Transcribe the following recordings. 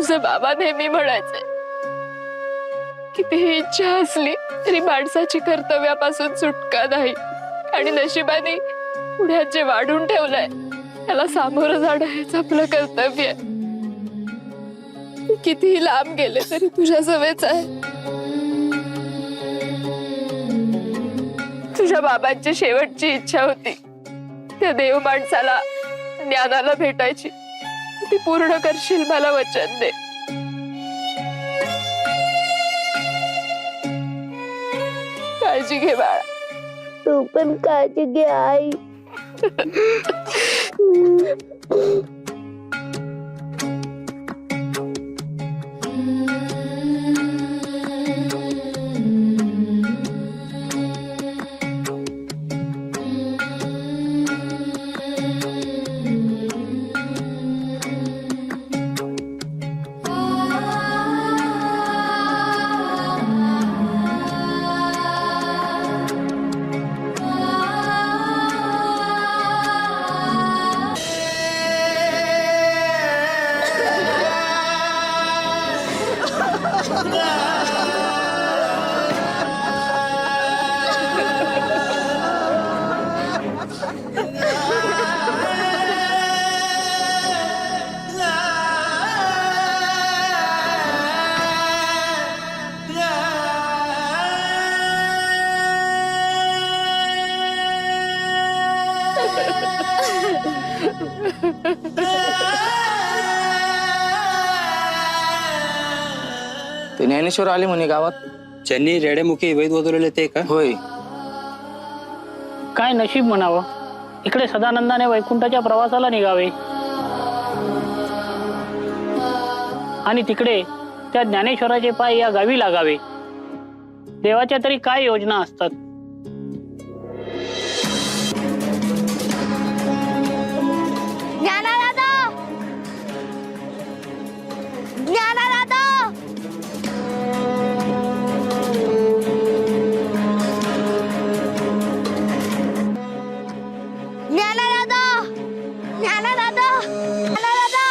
तुझे बाबा नेहमी म्हणायचे, कितीही इच्छा असली तरी माणसाची कर्तव्यापासून सुटका नाही, आणि नशिबाने पुढ्यात जे वाढून ठेवलंय त्याला सामोरं जाणं हेच आपलं कर्तव्य आहे. कितीही लांब गेले तरी तुझ्या जवळच आहे. तुझ्या बाबांची शेवटची इच्छा होती त्या देव माणसाला, ज्ञानाला भेटायची. ती पूर्ण करशील, मला वचन दे. काळजी घे बाळा. तू पण काळजी घे आई. ते ज्ञानेश्वर आले म्हणे गावात. ज्यांनी रेड्यामुखी वैद वदवलेले ते का? होय. काय नशीब म्हणावं, इकडे सदानंदाने वैकुंठाच्या प्रवासाला निघावे आणि तिकडे त्या ज्ञानेश्वराचे पाय या गावी लागावे. देवाच्या तरी काय योजना असतात. ज्ञानादादा, ज्ञानादादा, ज्ञानादादा, ज्ञानादादा, ज्ञानादादा.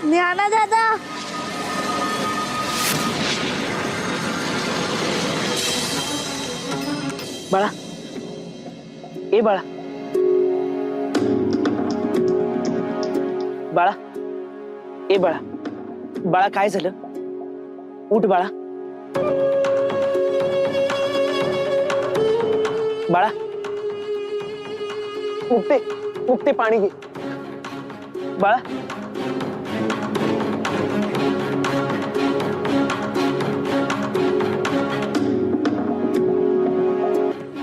ज्ञानादादा, बाळा, ए बाळा, बाळा, ए बाळा, बाळा काय झालं? उठ बाळा. बाळा, उठते उठते, पाणी घे. बाळा,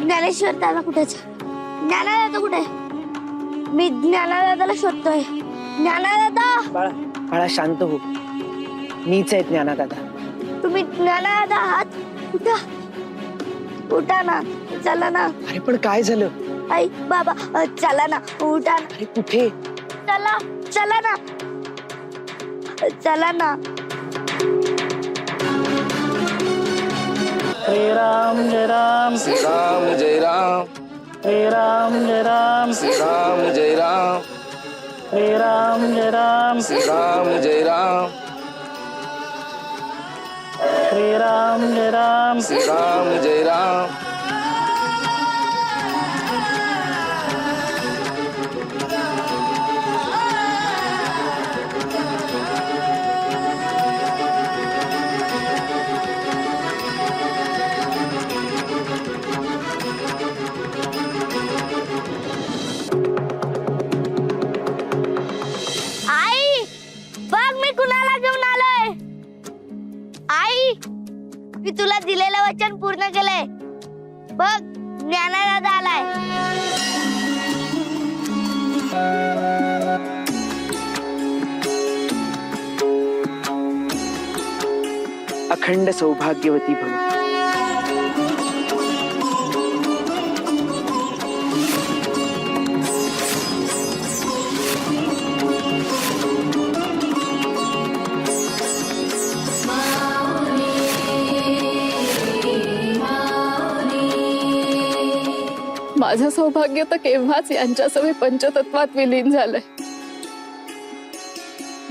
ज्ञानेश्वर दादा कुठेच? ज्ञानादादा कुठे? मी ज्ञानादादाला शोधतोय. ज्ञानादादा, बाळा, बाळा शांत हो. मीच आहे ज्ञानादादा. तुम्ही ज्ञानादादा आहात? उठा, उठा ना, चला ना. अरे पण काय झालं? आई बाबा, चला ना, उठा ना. अरे कुठे? चला, चला ना, चला ना. श्री राम जय राम, श्री राम जय राम, श्री राम जय राम, श्री राम जय राम, श्री राम जय राम, श्री राम जय राम, श्री राम जय राम. श्री राम जय राम. आई, बघ मी कुणाला घेऊन आलोय. आई, मी तुला दिलेलं वचन पूर्ण केलंय. बघ, ज्ञानादादा आलाय. अखंड सौभाग्यवती भव. माझं सौभाग्य तर केव्हाच यांच्यासमोर पंचतत्वात विलीन झालंय.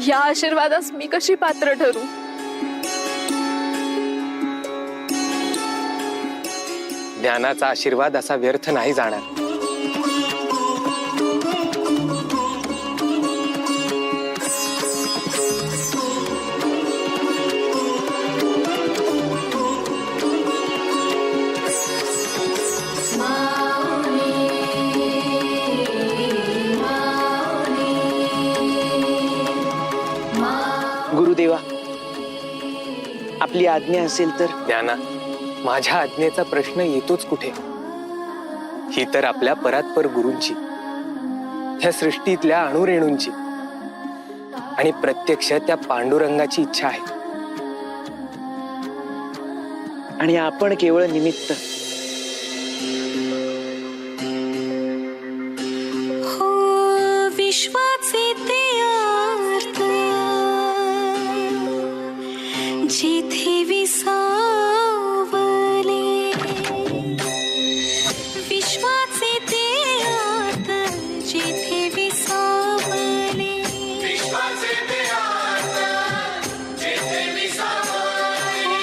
या आशीर्वादास मी कशी पात्र ठरू? ज्ञानाचा आशीर्वाद असा व्यर्थ नाही जाणार. गुरुदेवा, आपली आज्ञा असेल तर. ज्ञाना, माझ्या आज्ञेचा प्रश्न येतोच कुठे? ही तर आपल्या परात्पर गुरूंची, ह्या सृष्टीतल्या अणुरेणूंची आणि प्रत्यक्ष त्या पांडुरंगाची इच्छा आहे. आणि आपण केवळ निमित्त. विश्वाचे ते अर्थ जिथे विसावले, विश्वाचे ते अर्थ जिथे विसावले, विश्वाचे ते अर्थ जिथे विसावले,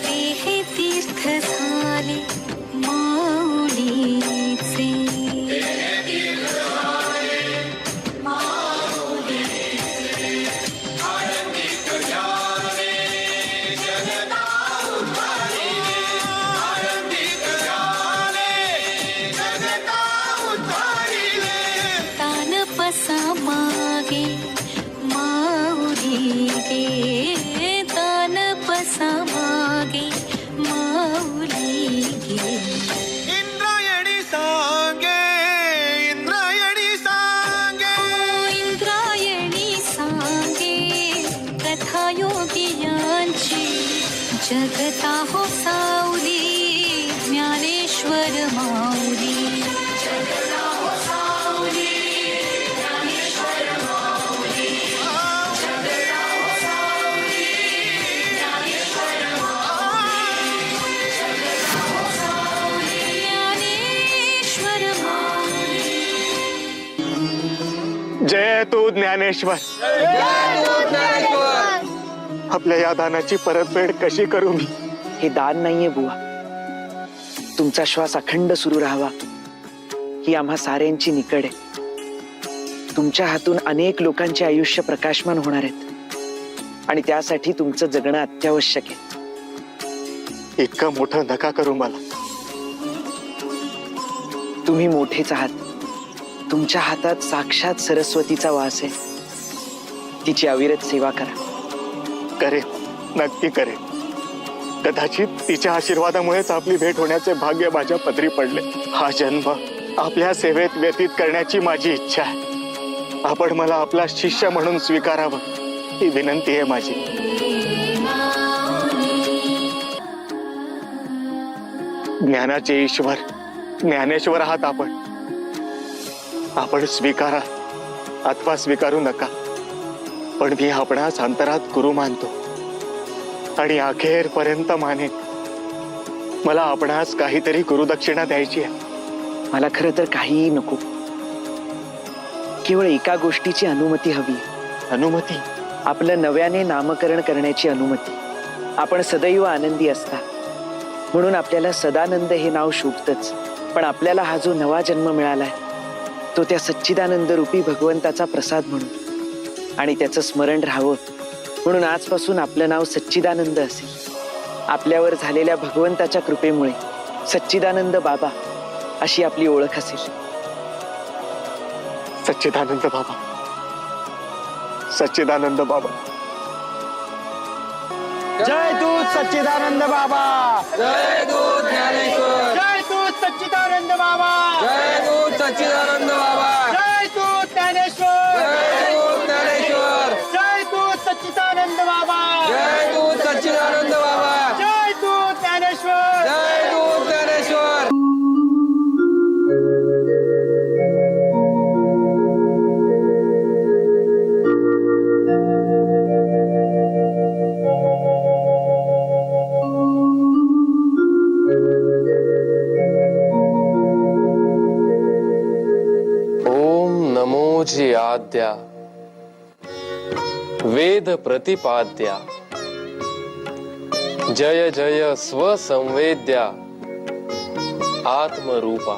ते हे तीर्थ झाले माऊलीचे. मागे माऊली गे, तान पसा मागे माऊली गे. इंद्रायणी सांगे, इंद्रायणी सांगे, इंद्रायणी सांगे कथा योगियांची. जगता हो सावली ज्ञानेश्वर माऊली. जय तू ज्ञानेश्वर. आपल्या या दानाची परतफेड कशी करू मी? हे दान नाहीये बुवा. तुमचा श्वास अखंड सुरू राहावा ही आम्हा साऱ्यांची निकड आहे. तुमच्या हातून अनेक लोकांचे आयुष्य प्रकाशमान होणार आहेत आणि त्यासाठी तुमचं जगणं अत्यावश्यक आहे. इतकं मोठं नका करू मला. तुम्ही मोठेच आहात. तुमच्या हातात साक्षात सरस्वतीचा वास आहे. तिची अविरत सेवा करा. करेन, नक्की करेन. कदाचित तिच्या आशीर्वादामुळेच आपली भेट होण्याचे भाग्य माझ्या पदरी पडले. हा जन्म आपल्या सेवेत व्यतीत करण्याची माझी इच्छा आहे. आपण मला आपला शिष्य म्हणून स्वीकारावं ही विनंती आहे माझी. ज्ञानाचे ईश्वर ज्ञानेश्वर आहात आपण. आपण स्वीकारा अथवा स्वीकारू नका, पण मी आपणास अंतरात गुरु मानतो आणि अखेरपर्यंत मानेन. मला आपणास काहीतरी गुरुदक्षिणा द्यायची आहे. मला खरं तर काहीही नको. केवळ एका गोष्टीची अनुमती हवी. अनुमती? आपलं नव्याने नामकरण करण्याची अनुमती. आपण सदैव आनंदी असता म्हणून आपल्याला सदानंद हे नाव शोभतच. पण आपल्याला हा जो नवा जन्म मिळालाय तो त्या सच्चिदानंद रूपी भगवंताचा प्रसाद म्हणून आणि त्याचं स्मरण राहावं म्हणून आजपासून आपलं नाव सच्चिदानंद असेल. आपल्यावर झालेल्या भगवंताच्या कृपेमुळे सच्चिदानंद बाबा अशी आपली ओळख असेल. सच्चिदानंद बाबा, सच्चिदानंद बाबा. जय दूत सच्चिदानंद बाबा. जय दूत ज्ञानेश्वर. जय तू सच्चिदानंद बाबा. जय दूत सच्चिदानंद बाबा. जय तू ज्ञानेश्वर. जय दूत ज्ञानेश्वर. जय तू सच्चिदानंद बाबा. जय दूत सच्चिदानंद बाबा. जय तू ज्ञानेश्वर. जय दूत ज्ञानेश्वर. आद्या वेद प्रतिपाद्या जय जय स्वसंवेद्या आत्मरूपा।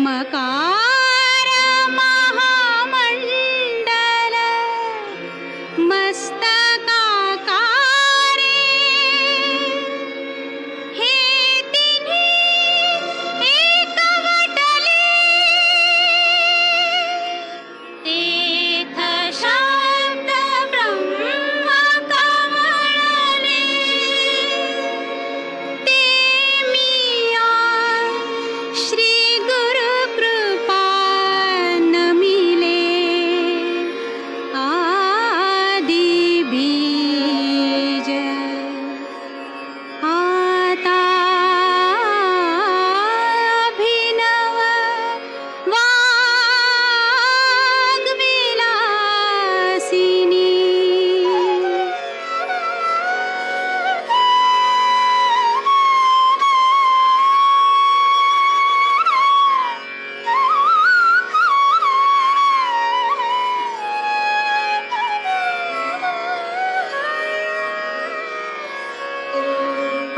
मकार महामंडल मस्तकाकारे हे तिन्ही एकवटले तेथ शांत ब्रह्म कमळले ते मिया श्री गुरु कृपा नमिले आदि बीज आता अभिनव वाग्विलासिनी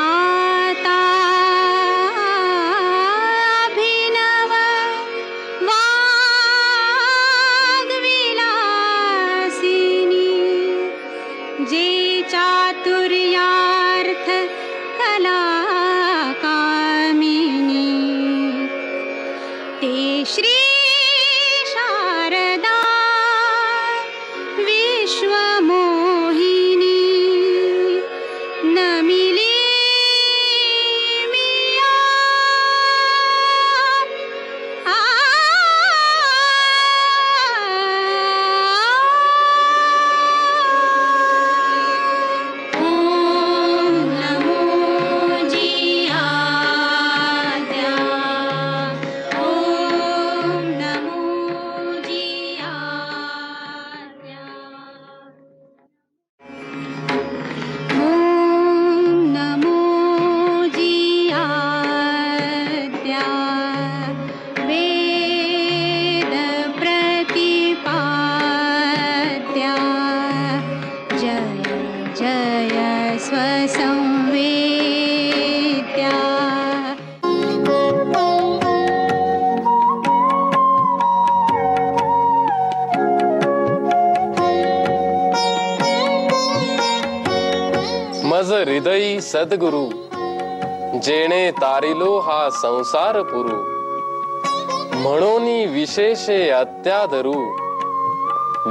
आता अभिनव वाग्विलासिनी जे चातुर्यार्थ कला कामिनी ते श्री शारदा विश्वमोहिनी नमिले मिया ओम नमो जियाद्या ओम नमो जियाद्या ओम नमो जियाद्या वेद प्रतिपाद्या जय जय स्वसंवेद्या मज हृदयी सद्गुरु जेणे तारिलो हा संसार पुरू म्हणोनी विशेषे अत्यादरू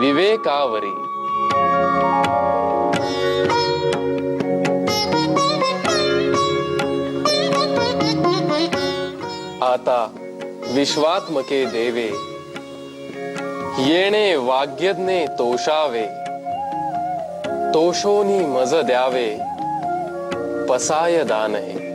विवेकावरी। आता विश्वात्मके देवे येणे वाग्यज्ञे तोषावे तोषोनी मज द्यावे पसाय दान हे।